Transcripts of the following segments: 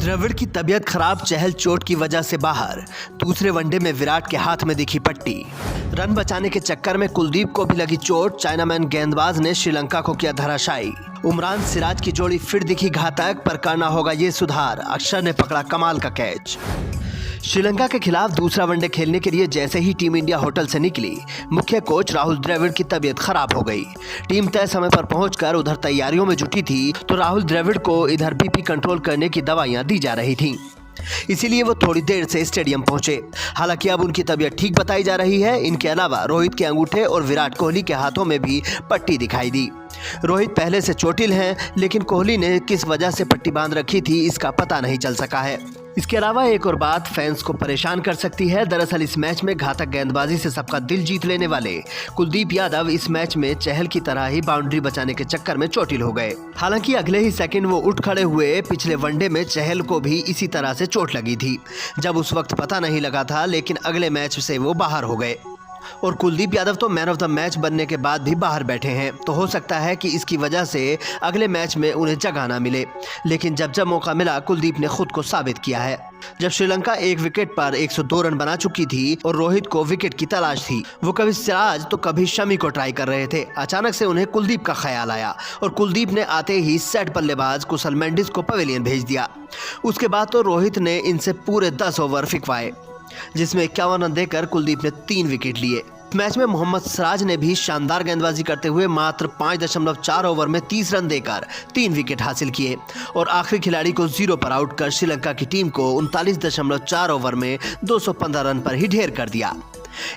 द्रविड़ की तबीयत खराब, चहल चोट की वजह से बाहर। दूसरे वनडे में विराट के हाथ में दिखी पट्टी। रन बचाने के चक्कर में कुलदीप को भी लगी चोट। चाइनामैन गेंदबाज ने श्रीलंका को किया धराशायी। उमरान सिराज की जोड़ी फिर दिखी घातक, पर करना होगा ये सुधार। अक्षर ने पकड़ा कमाल का कैच। श्रीलंका के खिलाफ दूसरा वनडे खेलने के लिए जैसे ही टीम इंडिया होटल से निकली, मुख्य कोच राहुल द्रविड़ की तबीयत खराब हो गई। टीम तय समय पर पहुंचकर उधर तैयारियों में जुटी थी तो राहुल द्रविड़ को इधर बीपी कंट्रोल करने की दवाइयां दी जा रही थीं। इसीलिए वो थोड़ी देर से स्टेडियम पहुंचे। हालांकि अब उनकी तबीयत ठीक बताई जा रही है। इनके अलावा रोहित के अंगूठे और विराट कोहली के हाथों में भी पट्टी दिखाई दी। रोहित पहले से चोटिल हैं, लेकिन कोहली ने किस वजह से पट्टी बांध रखी थी इसका पता नहीं चल सका है। इसके अलावा एक और बात फैंस को परेशान कर सकती है। दरअसल इस मैच में घातक गेंदबाजी से सबका दिल जीत लेने वाले कुलदीप यादव इस मैच में चहल की तरह ही बाउंड्री बचाने के चक्कर में चोटिल हो गए। हालांकि अगले ही सेकंड वो उठ खड़े हुए। पिछले वनडे में चहल को भी इसी तरह से चोट लगी थी, जब उस वक्त पता नहीं लगा था, लेकिन अगले मैच से वो बाहर हो गए। और कुलदीप यादव तो मैन ऑफ द मैच बनने के बाद भी बाहर बैठे हैं, तो हो सकता है कि इसकी वजह से अगले मैच में उन्हें जगह ना मिले। लेकिन जब जब मौका मिला, कुलदीप ने खुद को साबित किया है। जब श्रीलंका एक विकेट पर 102 रन बना चुकी थी और रोहित को विकेट की तलाश थी, वो कभी सिराज तो कभी शमी को ट्राई कर रहे थे। अचानक से उन्हें कुलदीप का ख्याल आया और कुलदीप ने आते ही सेट बल्लेबाज कुशल मेंडिस को पवेलियन भेज दिया। उसके बाद तो रोहित ने इनसे पूरे 10 ओवर फिकवाए, जिसमें 51 रन देकर कुलदीप ने 3 विकेट लिए। मैच में मोहम्मद सिराज ने भी शानदार गेंदबाजी करते हुए मात्र 5.4 ओवर में 30 रन देकर 3 विकेट हासिल किए और आखिरी खिलाड़ी को 0 पर आउट कर श्रीलंका की टीम को 39.4 ओवर में 215 रन पर ही ढेर कर दिया।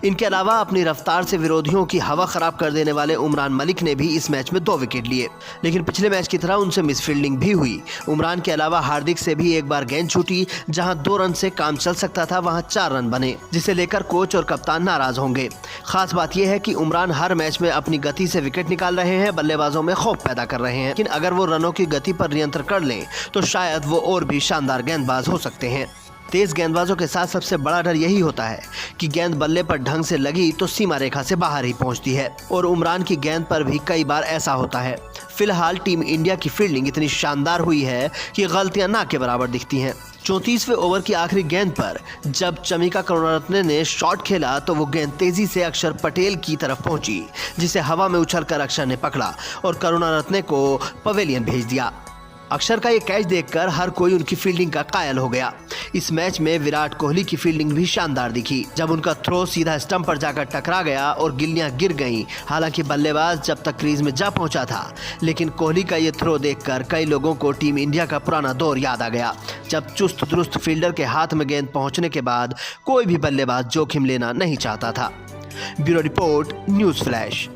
इनके अलावा अपनी रफ्तार से विरोधियों की हवा खराब कर देने वाले उमरान मलिक ने भी इस मैच में 2 विकेट लिए, लेकिन पिछले मैच की तरह उनसे मिसफील्डिंग भी हुई। उमरान के अलावा हार्दिक से भी एक बार गेंद छूटी। जहां 2 रन से काम चल सकता था, वहां 4 रन बने, जिसे लेकर कोच और कप्तान नाराज होंगे। खास बात यह है कि उमरान हर मैच में अपनी गति से विकेट निकाल रहे हैं, बल्लेबाजों में खौफ पैदा कर रहे हैं। लेकिन अगर वो रनों की गति पर नियंत्रण कर लें तो शायद वो और भी शानदार गेंदबाज हो सकते हैं। तेज गेंदबाजों के साथ सबसे बड़ा डर यही होता है कि गेंद बल्ले पर ढंग से लगी तो सीमा रेखा से बाहर ही पहुंचती है, और उमरान की गेंद पर भी कई बार ऐसा होता है। फिलहाल टीम इंडिया की फील्डिंग इतनी शानदार हुई है कि गलतियां ना के बराबर दिखती हैं। 34वें ओवर की आखिरी गेंद पर जब चमिका करुणारत्ने ने शॉट खेला तो वो गेंद तेजी से अक्षर पटेल की तरफ पहुंची, जिसे हवा में उछलकर अक्षर ने पकड़ा और करुणारत्ने को पवेलियन भेज दिया। अक्षर का ये कैच देखकर हर कोई उनकी फील्डिंग का कायल हो गया। इस मैच में विराट कोहली की फील्डिंग भी शानदार दिखी, जब उनका थ्रो सीधा स्टंप पर जाकर टकरा गया और गिल्लियां गिर गईं। हालांकि बल्लेबाज जब तक क्रीज में जा पहुंचा था, लेकिन कोहली का ये थ्रो देखकर कई लोगों को टीम इंडिया का पुराना दौर याद आ गया, जब चुस्त दुरुस्त फील्डर के हाथ में गेंद पहुंचने के बाद कोई भी बल्लेबाज जोखिम लेना नहीं चाहता था। Bureau report, news flash.